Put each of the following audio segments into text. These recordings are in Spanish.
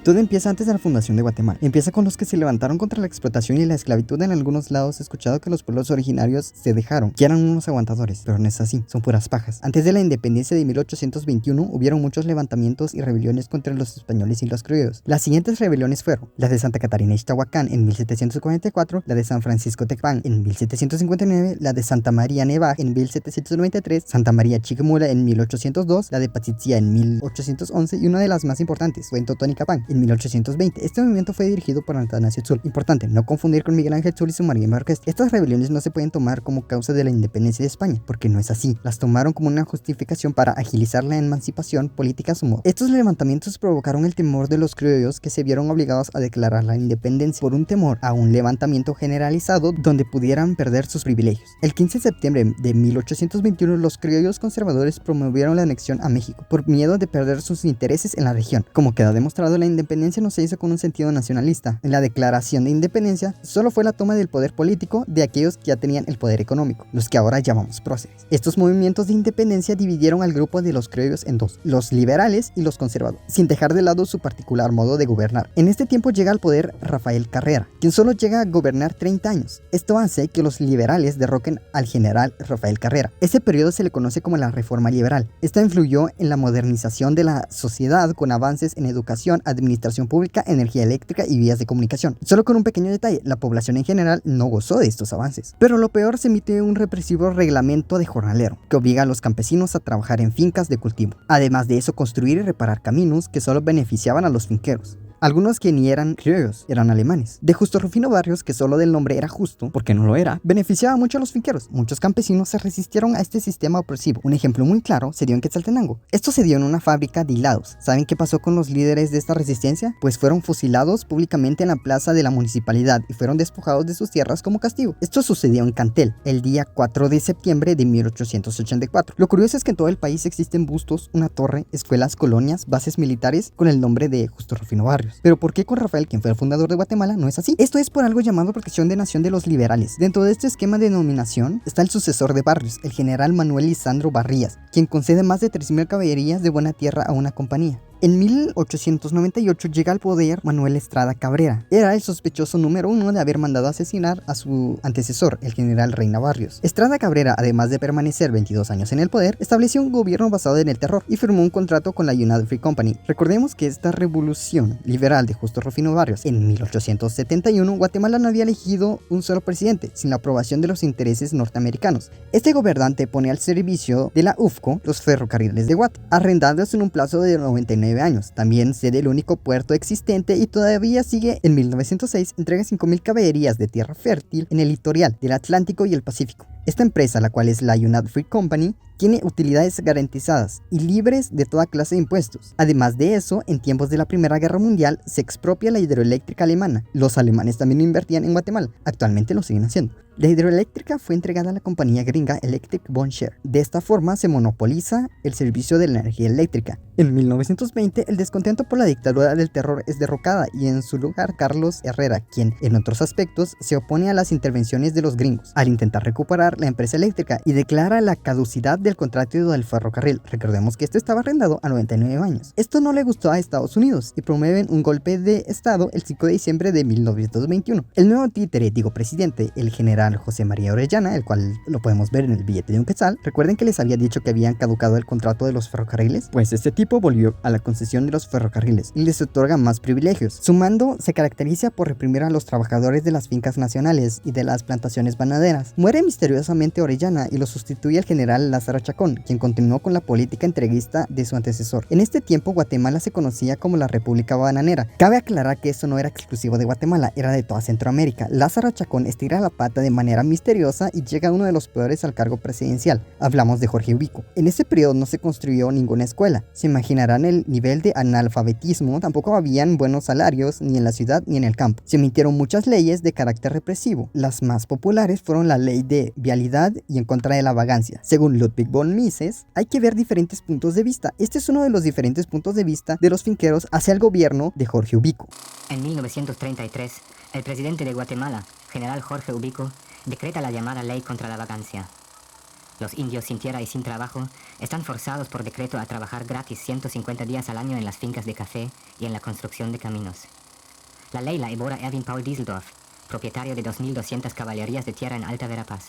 Todo empieza antes de la fundación de Guatemala. Empieza con los que se levantaron contra la explotación y la esclavitud. En algunos lados he escuchado que los pueblos originarios se dejaron, que eran unos aguantadores, pero no es así, son puras pajas. Antes de la independencia de 1821 hubieron muchos levantamientos y rebeliones contra los españoles y los criollos. Las siguientes rebeliones fueron la de Santa Catarina Ixtahuacán en 1744, la de San Francisco Tecpan en 1759, la de Santa María Neva en 1793, Santa María Chiquimula en 1802, la de Pachitzia en 1811 y una de las más importantes fue en Totonicapán en 1820. Este movimiento fue dirigido por Atanasio Tzul. Importante, no confundir con Miguel Ángel Tzul y su marimba orquesta. Estas rebeliones no se pueden tomar como causa de la independencia de España, porque no es así. Las tomaron como una justificación para agilizar la emancipación política a su modo. Estos levantamientos provocaron el temor de los criollos, que se vieron obligados a declarar la independencia por un temor a un levantamiento generalizado donde pudieran perder sus privilegios. El 15 de septiembre de 1821 los criollos conservadores promovieron la anexión a México por miedo de perder sus intereses en la región. Como queda demostrado, la independencia no se hizo con un sentido nacionalista. En la declaración de independencia solo fue la toma del poder político de aquellos que ya tenían el poder económico, los que ahora llamamos próceres. Estos movimientos de independencia dividieron al grupo de los criollos en dos, los liberales y los conservadores, sin dejar de lado su particular modo de gobernar. En este tiempo llega al poder Rafael Carrera, quien solo llega a gobernar 30 años. Esto hace que los liberales derroquen al general Rafael Carrera. Este periodo se le conoce como la Reforma Liberal. Esta influyó en la modernización de la sociedad con avances en educación, administración pública, energía eléctrica y vías de comunicación. Solo con un pequeño detalle, la población en general no gozó de estos avances. Pero lo peor, se emite un represivo reglamento de jornalero, que obliga a los campesinos a trabajar en fincas de cultivo. Además de eso, construir y reparar caminos que solo beneficiaban a los finqueros. Algunos que ni eran criollos, eran alemanes. De Justo Rufino Barrios, que solo del nombre era justo, porque no lo era, beneficiaba mucho a los finqueros. Muchos campesinos se resistieron a este sistema opresivo. Un ejemplo muy claro se dio en Quetzaltenango. Esto se dio en una fábrica de hilados. ¿Saben qué pasó con los líderes de esta resistencia? Pues fueron fusilados públicamente en la plaza de la municipalidad y fueron despojados de sus tierras como castigo. Esto sucedió en Cantel, el día 4 de septiembre de 1884. Lo curioso es que en todo el país existen bustos, una torre, escuelas, colonias, bases militares con el nombre de Justo Rufino Barrios. Pero ¿por qué con Rafael, quien fue el fundador de Guatemala, no es así? Esto es por algo llamado Protección de Nación de los Liberales. Dentro de este esquema de denominación está el sucesor de Barrios, el general Manuel Lisandro Barrías, quien concede más de 3,000 caballerías de buena tierra a una compañía. En 1898 llega al poder Manuel Estrada Cabrera. Era el sospechoso número 1 de haber mandado asesinar a su antecesor, el general Reina Barrios. Estrada Cabrera, además de permanecer 22 años en el poder, estableció un gobierno basado en el terror y firmó un contrato con la United Fruit Company. Recordemos que esta revolución liberal de Justo Rufino Barrios en 1871, Guatemala no había elegido un solo presidente sin la aprobación de los intereses norteamericanos. Este gobernante pone al servicio de la UFCO los ferrocarriles de Guate, arrendados en un plazo de 99 años. También cede el único puerto existente y todavía sigue. En 1906 entrega 5,000 caballerías de tierra fértil en el litoral del Atlántico y el Pacífico. Esta empresa, la cual es la United Fruit Company, tiene utilidades garantizadas y libres de toda clase de impuestos. Además de eso, en tiempos de la Primera Guerra Mundial se expropia la hidroeléctrica alemana. Los alemanes también invertían en Guatemala. Actualmente lo siguen haciendo. La hidroeléctrica fue entregada a la compañía gringa Electric Bond Share. De esta forma se monopoliza el servicio de la energía eléctrica. En 1920 el descontento por la dictadura del terror es derrocada y en su lugar Carlos Herrera, quien en otros aspectos se opone a las intervenciones de los gringos, al intentar recuperar la empresa eléctrica y declara la caducidad del contrato del ferrocarril. Recordemos que esto estaba arrendado a 99 años. Esto no le gustó a Estados Unidos y promueven un golpe de estado el 5 de diciembre de 1921. El nuevo presidente, el general José María Orellana, el cual lo podemos ver en el billete de un quetzal. Recuerden que les había dicho que habían caducado el contrato de los ferrocarriles. Pues este tipo volvió a la concesión de los ferrocarriles y les otorga más privilegios. Su mando se caracteriza por reprimir a los trabajadores de las fincas nacionales y de las plantaciones bananeras. Muere misteriosamente Orellana y lo sustituye el general Lázaro Chacón, quien continuó con la política entreguista de su antecesor. En este tiempo Guatemala se conocía como la República Bananera. Cabe aclarar que esto no era exclusivo de Guatemala, era de toda Centroamérica. Lázaro Chacón estira la pata de manera misteriosa y llega uno de los peores al cargo presidencial. Hablamos de Jorge Ubico. En ese periodo no se construyó ninguna escuela. Se imaginarán el nivel de analfabetismo. Tampoco habían buenos salarios ni en la ciudad ni en el campo. Se emitieron muchas leyes de carácter represivo. Las más populares fueron la ley de vialidad y en contra de la vagancia. Según Ludwig von Mises, hay que ver diferentes puntos de vista. Este es uno de los diferentes puntos de vista de los finqueros hacia el gobierno de Jorge Ubico. En 1933, el presidente de Guatemala, general Jorge Ubico, decreta la llamada Ley contra la Vagancia. Los indios sin tierra y sin trabajo están forzados por decreto a trabajar gratis 150 días al año en las fincas de café y en la construcción de caminos. La ley la elabora Erwin Paul Dieseldorf, propietario de 2.200 caballerías de tierra en Alta Verapaz.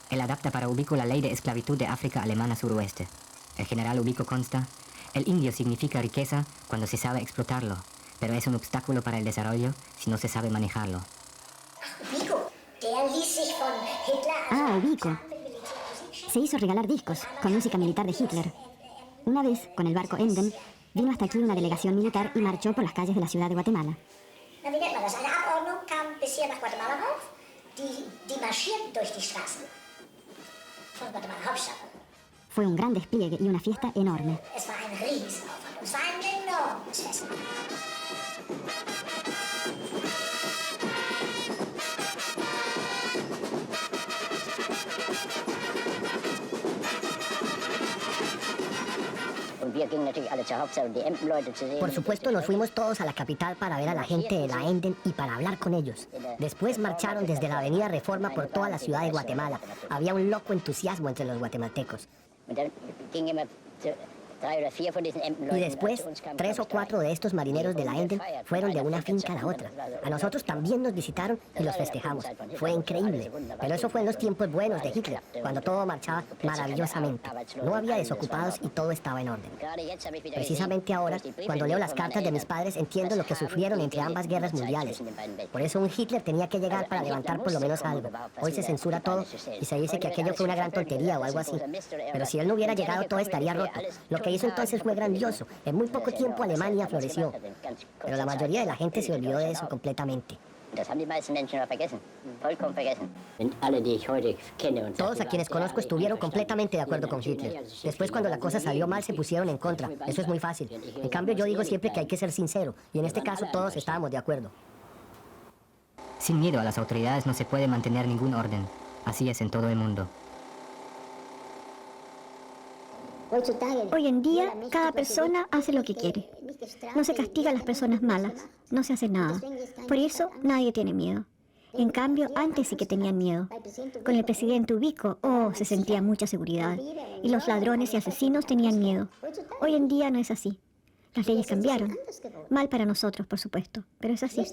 Él adapta para Ubico la ley de esclavitud de África alemana suroeste. El general Ubico consta: el indio significa riqueza cuando se sabe explotarlo, pero es un obstáculo para el desarrollo si no se sabe manejarlo. Ubico, der ließ sich von Hitler... Ah, Ubico. Se hizo regalar discos con música militar de Hitler. Una vez, con el barco Emden, vino hasta aquí una delegación militar y marchó por las calles de la ciudad de Guatemala. Na, wie nennt man das? Eine Abordnung kam bisher nach Guatemala rauf. Die marschierten durch die Straßen von Guatemala Hauptstadt. Fue un gran despliegue y una fiesta enorme. Es war ein Riesenaufwand. Es war ein enormes Fest. Por supuesto, nos fuimos todos a la capital para ver a la gente de la Enden y para hablar con ellos. Después marcharon desde la avenida Reforma por toda la ciudad de Guatemala. Había un loco entusiasmo entre los guatemaltecos. Y después, 3 o 4 de estos marineros de la Enden fueron de una finca a la otra. A nosotros también nos visitaron y los festejamos. Fue increíble. Pero eso fue en los tiempos buenos de Hitler, cuando todo marchaba maravillosamente. No había desocupados y todo estaba en orden. Precisamente ahora, cuando leo las cartas de mis padres, entiendo lo que sufrieron entre ambas guerras mundiales. Por eso un Hitler tenía que llegar para levantar por lo menos algo. Hoy se censura todo y se dice que aquello fue una gran tontería o algo así. Pero si él no hubiera llegado, todo estaría roto. Lo que hizo entonces fue grandioso. En muy poco tiempo Alemania floreció. Pero la mayoría de la gente se olvidó de eso completamente. Todos a quienes conozco estuvieron completamente de acuerdo con Hitler. Después, cuando la cosa salió mal, se pusieron en contra. Eso es muy fácil. En cambio, yo digo siempre que hay que ser sincero. Y en este caso todos estábamos de acuerdo. Sin miedo a las autoridades no se puede mantener ningún orden. Así es en todo el mundo. Hoy en día, cada persona hace lo que quiere. No se castiga a las personas malas, no se hace nada. Por eso, nadie tiene miedo. En cambio, antes sí que tenían miedo. Con el presidente Ubico, se sentía mucha seguridad. Y los ladrones y asesinos tenían miedo. Hoy en día no es así. Las leyes cambiaron. Mal para nosotros, por supuesto, pero es así.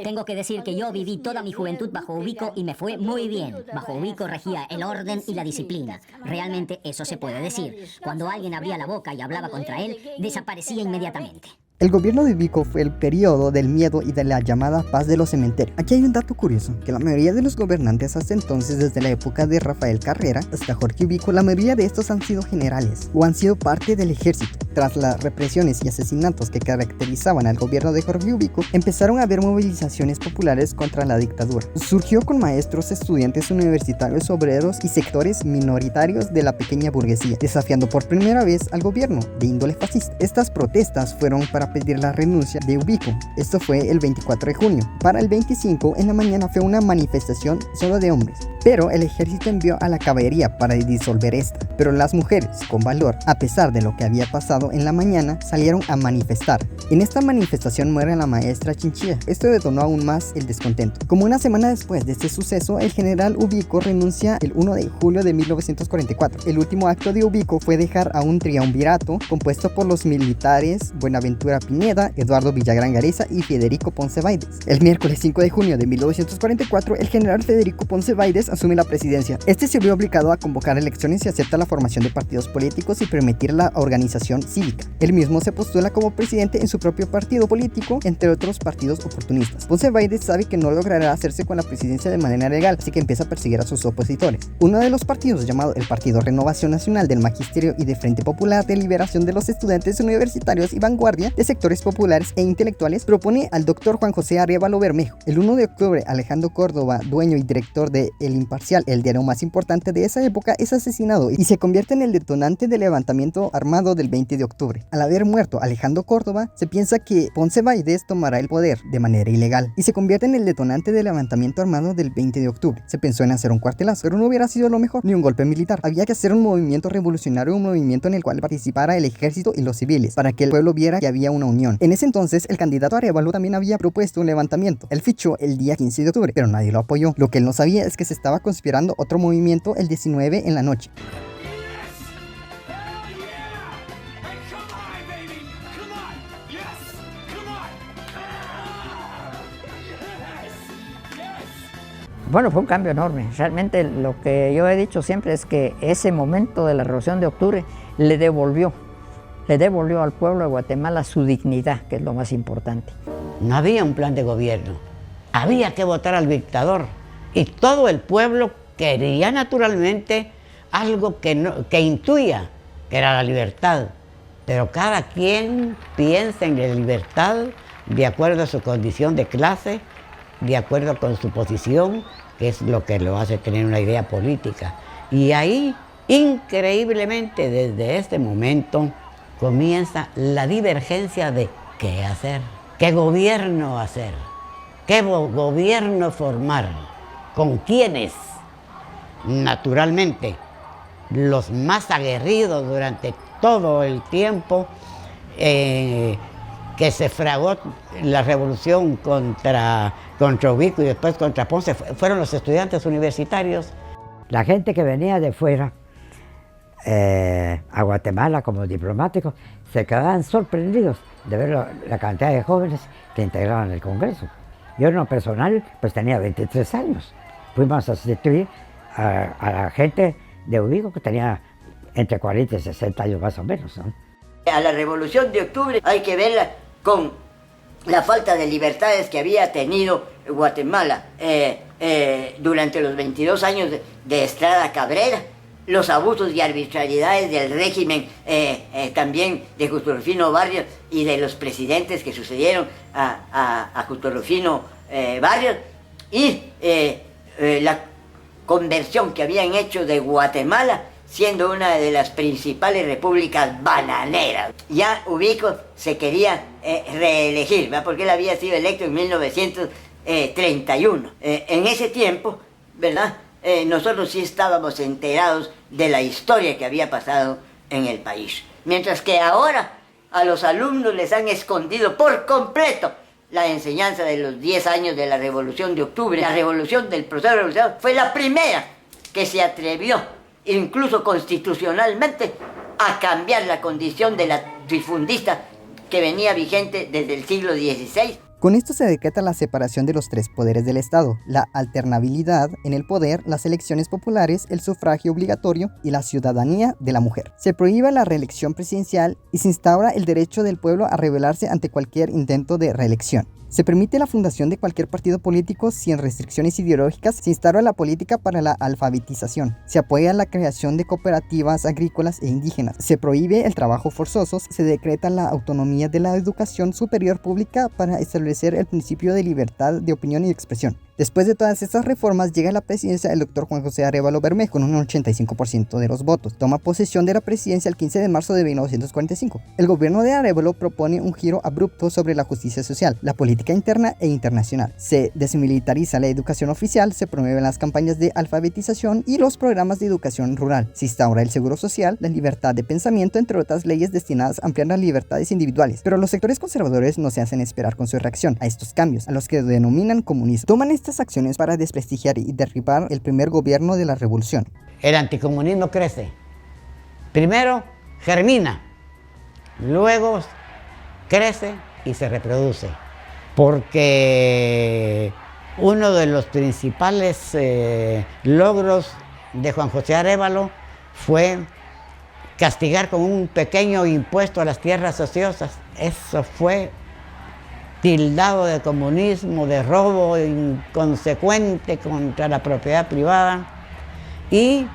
Tengo que decir que yo viví toda mi juventud bajo Ubico y me fue muy bien. Bajo Ubico regía el orden y la disciplina. Realmente eso se puede decir. Cuando alguien abría la boca y hablaba contra él, desaparecía inmediatamente. El gobierno de Ubico fue el periodo del miedo y de la llamada paz de los cementerios. Aquí hay un dato curioso, que la mayoría de los gobernantes hasta entonces, desde la época de Rafael Carrera hasta Jorge Ubico, la mayoría de estos han sido generales o han sido parte del ejército. Tras las represiones y asesinatos que caracterizaban al gobierno de Jorge Ubico, empezaron a haber movilizaciones populares contra la dictadura. Surgió con maestros, estudiantes universitarios, obreros y sectores minoritarios de la pequeña burguesía, desafiando por primera vez al gobierno de índole fascista. Estas protestas fueron para pedir la renuncia de Ubico. Esto fue el 24 de junio. Para el 25 en la mañana fue una manifestación solo de hombres, pero el ejército envió a la caballería para disolver esta. Pero las mujeres, con valor, a pesar de lo que había pasado en la mañana, salieron a manifestar. En esta manifestación muere la maestra Chinchilla. Esto detonó aún más el descontento. Como una semana después de este suceso, el general Ubico renuncia el 1 de julio de 1944. El último acto de Ubico fue dejar a un triunvirato compuesto por los militares Buenaventura Pineda, Eduardo Villagrán Gareza y Federico Ponce Baides. El miércoles 5 de junio de 1944, el general Federico Ponce Baides asume la presidencia. Este se vio obligado a convocar elecciones y acepta la formación de partidos políticos y permitir la organización cívica. Él mismo se postula como presidente en su propio partido político, entre otros partidos oportunistas. Ponce Baides sabe que no logrará hacerse con la presidencia de manera legal, así que empieza a perseguir a sus opositores. Uno de los partidos, llamado el Partido Renovación Nacional del Magisterio y de Frente Popular de Liberación de los Estudiantes Universitarios y Vanguardia de Sectores Populares e Intelectuales, propone al doctor Juan José Arévalo Bermejo. El 1 de octubre, Alejandro Córdoba, dueño y director de El Imparcial, el diario más importante de esa época, es asesinado y se convierte en el detonante del levantamiento armado del 20 de octubre. Al haber muerto Alejandro Córdoba, se piensa que Ponce Vaidés tomará el poder de manera ilegal y se convierte en el detonante del levantamiento armado del 20 de octubre. Se pensó en hacer un cuartelazo, pero no hubiera sido lo mejor, ni un golpe militar. Había que hacer un movimiento revolucionario, un movimiento en el cual participara el ejército y los civiles, para que el pueblo viera que había una unión. En ese entonces, el candidato Arévalo también había propuesto un levantamiento. Él fichó el día 15 de octubre, pero nadie lo apoyó. Lo que él no sabía es que se estaba conspirando otro movimiento el 19 en la noche. Bueno, fue un cambio enorme. Realmente lo que yo he dicho siempre es que ese momento de la Revolución de Octubre le devolvió al pueblo de Guatemala su dignidad, que es lo más importante. No había un plan de gobierno, había que votar al dictador y todo el pueblo quería naturalmente algo que intuía, que era la libertad. Pero cada quien piensa en la libertad de acuerdo a su condición de clase, de acuerdo con su posición, que es lo que lo hace tener una idea política. Y ahí, increíblemente, desde este momento, comienza la divergencia de qué hacer, qué gobierno hacer, qué gobierno formar, con quiénes. Naturalmente, los más aguerridos durante todo el tiempo que se fragó la revolución contra Ubico y después contra Ponce, fueron los estudiantes universitarios. La gente que venía de fuera a Guatemala como diplomáticos se quedaban sorprendidos de ver la cantidad de jóvenes que integraban el Congreso. Yo en lo personal pues tenía 23 años. Fuimos a sustituir a la gente de Ubico que tenía entre 40 y 60 años más o menos, ¿no? A la Revolución de Octubre hay que verla con la falta de libertades que había tenido Guatemala durante los 22 años de Estrada Cabrera, los abusos y arbitrariedades del régimen también de Justo Rufino Barrios y de los presidentes que sucedieron a Justo Rufino Barrios, y la conversión que habían hecho de Guatemala siendo una de las principales repúblicas bananeras. Ya Ubico se quería reelegir, ¿verdad? Porque él había sido electo en 1931. En ese tiempo, ¿verdad? Nosotros sí estábamos enterados de la historia que había pasado en el país. Mientras que ahora a los alumnos les han escondido por completo la enseñanza de los 10 años de la Revolución de Octubre. La revolución del proceso revolucionario fue la primera que se atrevió, incluso constitucionalmente, a cambiar la condición de la difundista que venía vigente desde el siglo XVI. Con esto se decreta la separación de los tres poderes del Estado, la alternabilidad en el poder, las elecciones populares, el sufragio obligatorio y la ciudadanía de la mujer. Se prohíbe la reelección presidencial y se instaura el derecho del pueblo a rebelarse ante cualquier intento de reelección. Se permite la fundación de cualquier partido político sin restricciones ideológicas. Se instaura la política para la alfabetización. Se apoya la creación de cooperativas agrícolas e indígenas. Se prohíbe el trabajo forzoso. Se decreta la autonomía de la educación superior pública para establecer el principio de libertad de opinión y expresión. Después de todas estas reformas, llega a la presidencia el doctor Juan José Arévalo Bermejo con un 85% de los votos. Toma posesión de la presidencia el 15 de marzo de 1945. El gobierno de Arévalo propone un giro abrupto sobre la justicia social, la política interna e internacional. Se desmilitariza la educación oficial, se promueven las campañas de alfabetización y los programas de educación rural. Se instaura el seguro social, la libertad de pensamiento, entre otras leyes destinadas a ampliar las libertades individuales. Pero los sectores conservadores no se hacen esperar con su reacción a estos cambios, a los que denominan comunismo. Toman estas acciones para desprestigiar y derribar el primer gobierno de la revolución. El anticomunismo crece. Primero germina, luego crece y se reproduce. Porque uno de los principales logros de Juan José Arévalo fue castigar con un pequeño impuesto a las tierras ociosas. Eso fue tildado de comunismo, de robo inconsecuente contra la propiedad privada. Y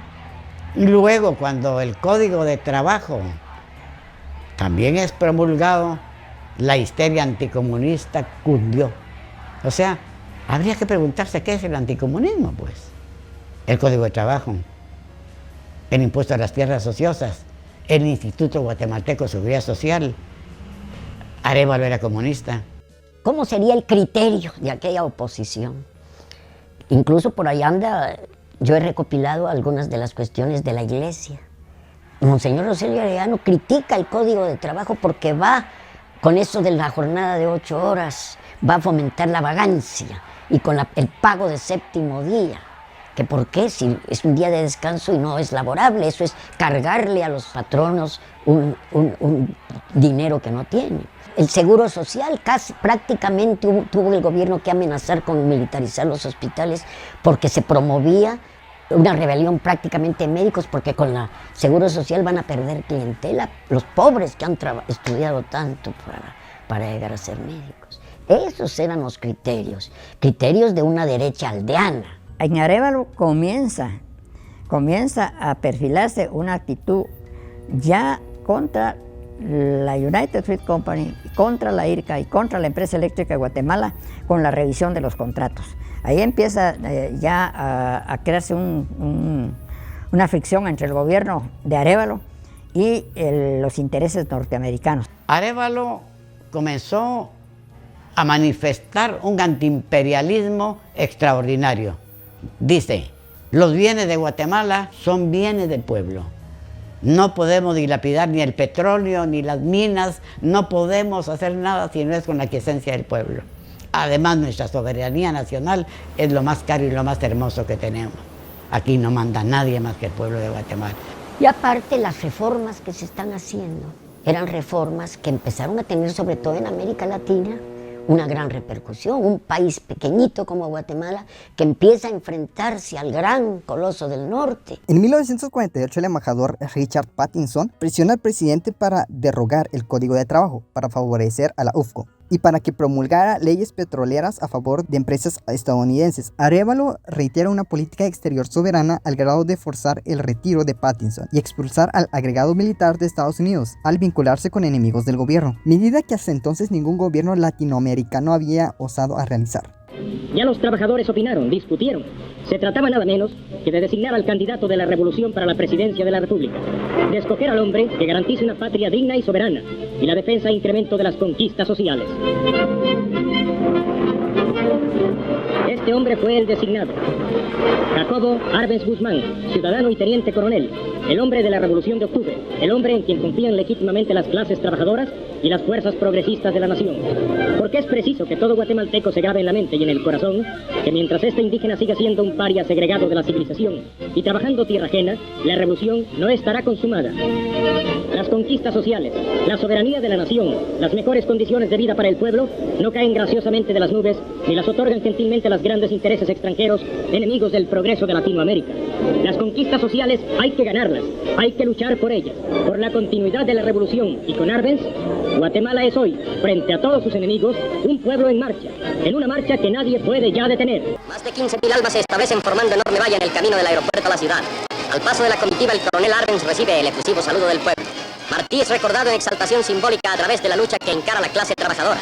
luego, cuando el Código de Trabajo también es promulgado, la histeria anticomunista cundió. O sea, habría que preguntarse qué es el anticomunismo, pues. el Código de Trabajo, el impuesto a las tierras ociosas, el Instituto Guatemalteco de Seguridad Social. Arévalo era comunista. ¿Cómo sería el criterio de aquella oposición? Incluso por ahí anda, yo he recopilado algunas de las cuestiones de la iglesia. Monseñor Rogelio Arellano critica el Código de Trabajo porque va con eso de la jornada de 8 horas, va a fomentar la vagancia y con el pago de séptimo día. ¿Que por qué? Si es un día de descanso y no es laborable, eso es cargarle a los patronos un dinero que no tienen. El seguro social casi prácticamente tuvo el gobierno que amenazar con militarizar los hospitales porque se promovía una rebelión prácticamente de médicos, porque con la seguro social van a perder clientela los pobres que han estudiado tanto para llegar a ser médicos. Esos eran los criterios de una derecha aldeana. En Arévalo comienza a perfilarse una actitud ya contra la United Fruit Company, contra la IRCA y contra la Empresa Eléctrica de Guatemala con la revisión de los contratos. Ahí empieza ya a crearse una fricción entre el gobierno de Arévalo y los intereses norteamericanos. Arévalo comenzó a manifestar un antiimperialismo extraordinario. Dice, los bienes de Guatemala son bienes del pueblo. No podemos dilapidar ni el petróleo ni las minas, no podemos hacer nada si no es con la quiesencia del pueblo. Además, nuestra soberanía nacional es lo más caro y lo más hermoso que tenemos. Aquí no manda nadie más que el pueblo de Guatemala. Y aparte, las reformas que se están haciendo eran reformas que empezaron a tener, sobre todo en América Latina, una gran repercusión. Un país pequeñito como Guatemala que empieza a enfrentarse al gran coloso del norte. En 1948 el embajador Richard Pattinson presiona al presidente para derogar el Código de Trabajo para favorecer a la UFCO y para que promulgara leyes petroleras a favor de empresas estadounidenses. Arévalo reitera una política exterior soberana al grado de forzar el retiro de Pattinson y expulsar al agregado militar de Estados Unidos al vincularse con enemigos del gobierno, medida que hasta entonces ningún gobierno latinoamericano había osado a realizar. Ya los trabajadores opinaron, discutieron. Se trataba nada menos que de designar al candidato de la revolución para la presidencia de la República, de escoger al hombre que garantice una patria digna y soberana y la defensa e incremento de las conquistas sociales. Este hombre fue el designado. Jacobo Arbenz Guzmán, ciudadano y teniente coronel, el hombre de la Revolución de Octubre, el hombre en quien confían legítimamente las clases trabajadoras y las fuerzas progresistas de la nación. Porque es preciso que todo guatemalteco se grabe en la mente y en el corazón que mientras este indígena siga siendo un paria segregado de la civilización y trabajando tierra ajena, la revolución no estará consumada. Las conquistas sociales, la soberanía de la nación, las mejores condiciones de vida para el pueblo no caen graciosamente de las nubes ni las otorgan gentilmente los grandes intereses extranjeros, enemigos del progreso de Latinoamérica. Las conquistas sociales hay que ganarlas, hay que luchar por ellas, por la continuidad de la revolución, y con Arbenz, Guatemala es hoy, frente a todos sus enemigos, un pueblo en marcha, en una marcha que nadie puede ya detener. Más de 15.000 almas se establecen formando enorme valla en el camino del aeropuerto a la ciudad. Al paso de la comitiva, el coronel Arbenz recibe el efusivo saludo del pueblo. Martí es recordado en exaltación simbólica a través de la lucha que encara la clase trabajadora.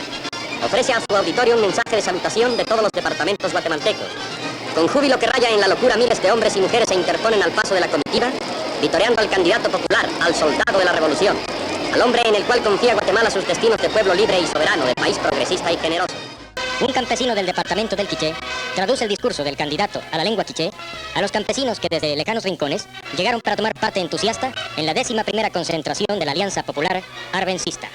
Ofrece a su auditorio un mensaje de salutación de todos los departamentos guatemaltecos. Con júbilo que raya en la locura, miles de hombres y mujeres se interponen al paso de la comitiva, vitoreando al candidato popular, al soldado de la revolución, al hombre en el cual confía Guatemala sus destinos de pueblo libre y soberano, de país progresista y generoso. Un campesino del departamento del Quiché traduce el discurso del candidato a la lengua quiché a los campesinos que desde lejanos rincones llegaron para tomar parte entusiasta en la 11ª concentración de la Alianza Popular Arbencista.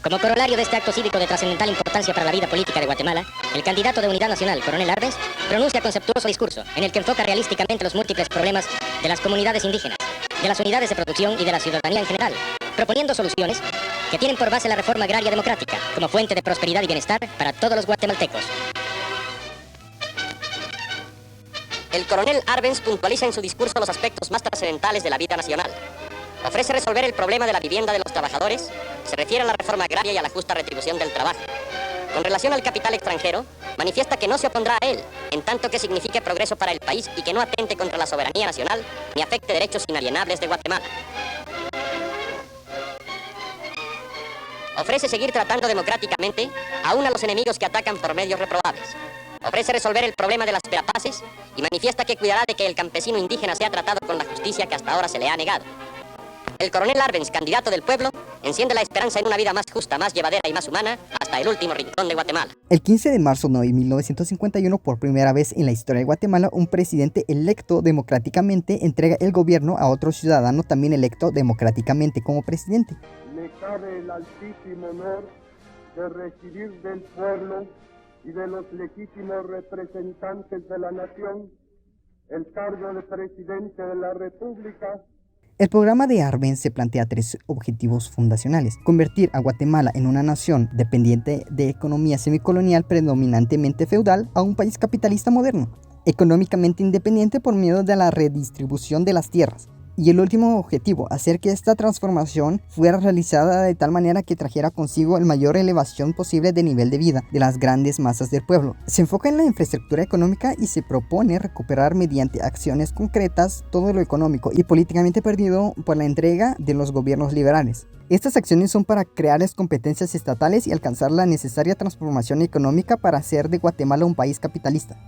Como corolario de este acto cívico de trascendental importancia para la vida política de Guatemala, el candidato de Unidad Nacional, coronel Arbenz, pronuncia conceptuoso discurso en el que enfoca realísticamente los múltiples problemas de las comunidades indígenas, de las unidades de producción y de la ciudadanía en general, proponiendo soluciones que tienen por base la reforma agraria democrática como fuente de prosperidad y bienestar para todos los guatemaltecos. El coronel Arbenz puntualiza en su discurso los aspectos más trascendentales de la vida nacional. Ofrece resolver el problema de la vivienda de los trabajadores, se refiere a la reforma agraria y a la justa retribución del trabajo. Con relación al capital extranjero, manifiesta que no se opondrá a él, en tanto que signifique progreso para el país y que no atente contra la soberanía nacional ni afecte derechos inalienables de Guatemala. Ofrece seguir tratando democráticamente aún a los enemigos que atacan por medios reprobables. Ofrece resolver el problema de las perapaces y manifiesta que cuidará de que el campesino indígena sea tratado con la justicia que hasta ahora se le ha negado. El coronel Arbenz, candidato del pueblo, enciende la esperanza en una vida más justa, más llevadera y más humana hasta el último rincón de Guatemala. El 15 de marzo de 1951, por primera vez en la historia de Guatemala, un presidente electo democráticamente entrega el gobierno a otro ciudadano también electo democráticamente como presidente. Me cabe el altísimo honor de recibir del pueblo y de los legítimos representantes de la nación el cargo de presidente de la República. El programa de Arbenz se plantea 3 objetivos fundacionales: convertir a Guatemala en una nación dependiente de economía semicolonial predominantemente feudal a un país capitalista moderno, económicamente independiente por medio de la redistribución de las tierras. Y el último objetivo, hacer que esta transformación fuera realizada de tal manera que trajera consigo la mayor elevación posible de nivel de vida de las grandes masas del pueblo. Se enfoca en la infraestructura económica y se propone recuperar mediante acciones concretas todo lo económico y políticamente perdido por la entrega de los gobiernos liberales. Estas acciones son para crear las competencias estatales y alcanzar la necesaria transformación económica para hacer de Guatemala un país capitalista.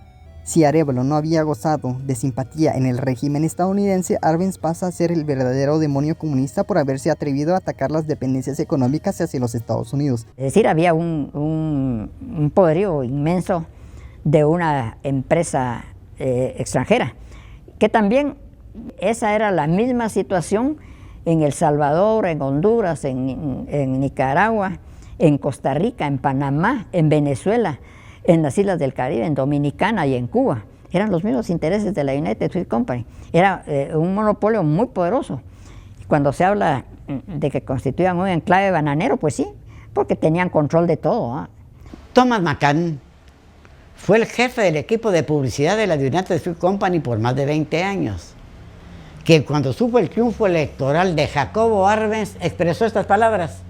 Si Arévalo no había gozado de simpatía en el régimen estadounidense, Arbenz pasa a ser el verdadero demonio comunista por haberse atrevido a atacar las dependencias económicas hacia los Estados Unidos. Es decir, había un poderío inmenso de una empresa extranjera, que también esa era la misma situación en El Salvador, en Honduras, en Nicaragua, en Costa Rica, en Panamá, en Venezuela, en las islas del Caribe, en Dominicana y en Cuba. Eran los mismos intereses de la United Fruit Company. Era un monopolio muy poderoso. Cuando se habla de que constituían un enclave bananero, pues sí, porque tenían control de todo. Thomas McCann fue el jefe del equipo de publicidad de la United Fruit Company por más de 20 años, que cuando supo el triunfo electoral de Jacobo Arbenz expresó estas palabras: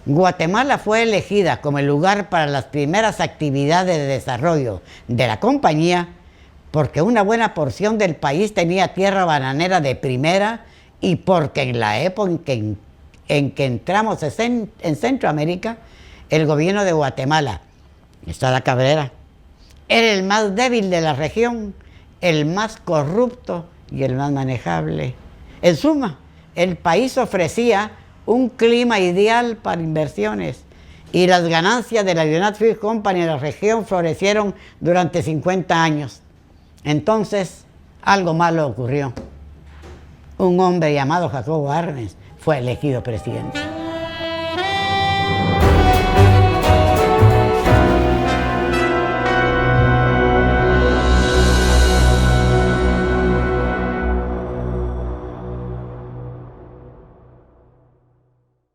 Guatemala fue elegida como el lugar para las primeras actividades de desarrollo de la compañía porque una buena porción del país tenía tierra bananera de primera y porque en la época en que entramos en Centroamérica, el gobierno de Guatemala, Estrada Cabrera, era el más débil de la región, el más corrupto y el más manejable. En suma, el país ofrecía un clima ideal para inversiones y las ganancias de la United Fruit Company en la región florecieron durante 50 años. Entonces, algo malo ocurrió. Un hombre llamado Jacobo Arbenz fue elegido presidente.